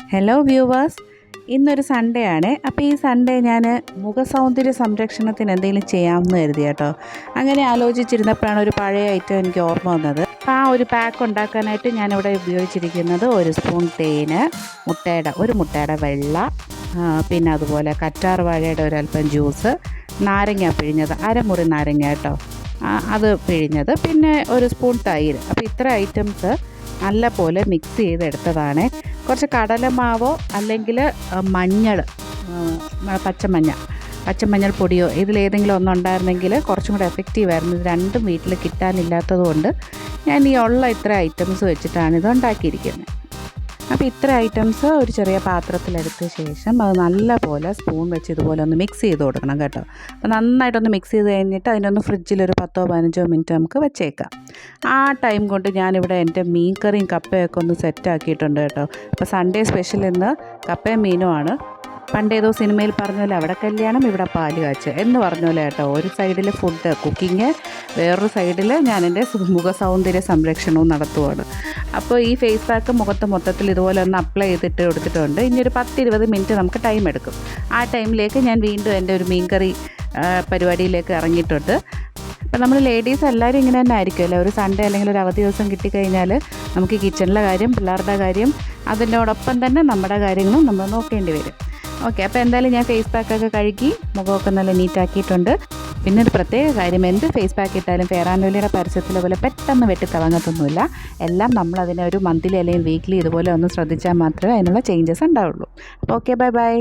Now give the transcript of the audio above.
Hello viewers, ഇന്നൊരു Sunday ആണ്. അപ്പോൾ ഈ സൺഡേ ഞാൻ മുഖസൗന്ദര്യ സംരക്ഷണത്തിന് എന്തെങ്കിലും ചെയ്യാമെന്ന് കരുതി കേട്ടോ. അങ്ങനെ ആലോചിച്ചിരുന്നപ്പോഴാണ് ഒരു പഴയ ഐറ്റം എനിക്ക് ഓർമ്മ വന്നത്. അപ്പോൾ ആ ഒരു പാക്ക് ഉണ്ടാക്കാനായിട്ട് ഞാനിവിടെ ഉപയോഗിച്ചിരിക്കുന്നത് 1 സ്പൂൺ തേന്, ഒരു മുട്ടയുടെ വെള്ള, പിന്നെ അതുപോലെ കറ്റാർ വാഴയുടെ ഒരല്പം ജ്യൂസ്, നാരങ്ങ പിഴിഞ്ഞത്, അരമുറി നാരങ്ങ കേട്ടോ, അത് പിഴിഞ്ഞത്, പിന്നെ 1 സ്പൂൺ തൈര്. അപ്പോൾ ഇത്ര ഐറ്റംസ് നല്ല പോലെ മിക്സ് ചെയ്തെടുത്തതാണ്. കുറച്ച് കടലമാവോ അല്ലെങ്കിൽ മഞ്ഞൾ, പച്ചമഞ്ഞൾ പൊടിയോ ഇതിലേതെങ്കിലും ഒന്നുണ്ടായിരുന്നെങ്കിൽ കുറച്ചും കൂടെ എഫക്റ്റീവായിരുന്നു. ഇത് രണ്ടും വീട്ടിൽ കിട്ടാനില്ലാത്തത് കൊണ്ട് ഞാൻ ഈ ഉള്ള ഇത്ര ഐറ്റംസ് വെച്ചിട്ടാണ് ഇത് ഉണ്ടാക്കിയിരിക്കുന്നത്. അപ്പോൾ ഇത്ര ഐറ്റംസ് ഒരു ചെറിയ പാത്രത്തിലെടുത്ത ശേഷം അത് നല്ല പോലെ സ്പൂൺ വെച്ച് ഇതുപോലെ ഒന്ന് മിക്സ് ചെയ്ത് കൊടുക്കണം കേട്ടോ. അപ്പോൾ നന്നായിട്ടൊന്ന് മിക്സ് ചെയ്ത് കഴിഞ്ഞിട്ട് അതിനൊന്ന് ഫ്രിഡ്ജിലൊരു 10-15 മിനിറ്റ് നമുക്ക് വെച്ചേക്കാം. ആ ടൈം കൊണ്ട് ഞാനിവിടെ എൻ്റെ മീൻ കറിയും കപ്പയൊക്കെ ഒന്ന് സെറ്റാക്കിയിട്ടുണ്ട് കേട്ടോ. അപ്പോൾ സൺഡേ സ്പെഷ്യൽ ഇന്ന് കപ്പയും മീനുമാണ്. പണ്ടേതോ സിനിമയിൽ പറഞ്ഞ പോലെ അവിടെ കല്യാണം ഇവിടെ പാല് കാച്ച് എന്ന് പറഞ്ഞ പോലെ കേട്ടോ. ഒരു സൈഡിൽ ഫുഡ് കുക്കിങ്, വേറൊരു സൈഡിൽ ഞാൻ എൻ്റെ മുഖസൗന്ദര്യ സംരക്ഷണവും നടത്തുവാണ്. അപ്പോൾ ഈ ഫേസ് പാക്ക് മുഖത്ത് മൊത്തത്തിൽ ഇതുപോലെ ഒന്ന് അപ്ലൈ ചെയ്തിട്ട് കൊടുത്തിട്ടുണ്ട്. ഇനി ഒരു 10-20 മിനിറ്റ് നമുക്ക് ടൈം എടുക്കും. ആ ടൈമിലേക്ക് ഞാൻ വീണ്ടും എൻ്റെ ഒരു മീൻകറി പരിപാടിയിലേക്ക് ഇറങ്ങിയിട്ടുണ്ട്. അപ്പോൾ നമ്മൾ ലേഡീസ് എല്ലാവരും ഇങ്ങനെ തന്നെ ആയിരിക്കുമല്ലോ. ഒരു സൺഡേ അല്ലെങ്കിൽ ഒരു അവധി ദിവസം കിട്ടിക്കഴിഞ്ഞാൽ നമുക്ക് കിച്ചണിലെ കാര്യം, പിള്ളേരുടെ കാര്യം, അതിനോടൊപ്പം തന്നെ നമ്മുടെ കാര്യങ്ങളും നമ്മൾ നോക്കേണ്ടി വരും. ഓക്കെ, അപ്പോൾ എന്തായാലും ഞാൻ ഫേസ് പാക്കൊക്കെ കഴുകി മുഖമൊക്കെ നല്ല നീറ്റാക്കിയിട്ടുണ്ട്. പിന്നെ ഒരു പ്രത്യേക കാര്യം, എന്ത് ഫേസ് പാക്ക് ഇട്ടാലും ഫെയർ ആൻഡ് ലവ്ലിയുടെ പരസ്യത്തിലെ പോലെ പെട്ടെന്ന് വെട്ടിത്തിളങ്ങത്തൊന്നുമില്ല. എല്ലാം നമ്മളതിനെ ഒരു മന്ത്ലി അല്ലെങ്കിൽ വീക്ക്ലി ഇതുപോലെ ഒന്ന് ശ്രദ്ധിച്ചാൽ മാത്രമേ അതിനുള്ള ചേഞ്ചസ് ഉണ്ടാവുള്ളൂ. അപ്പോൾ ഓക്കെ, ബൈ.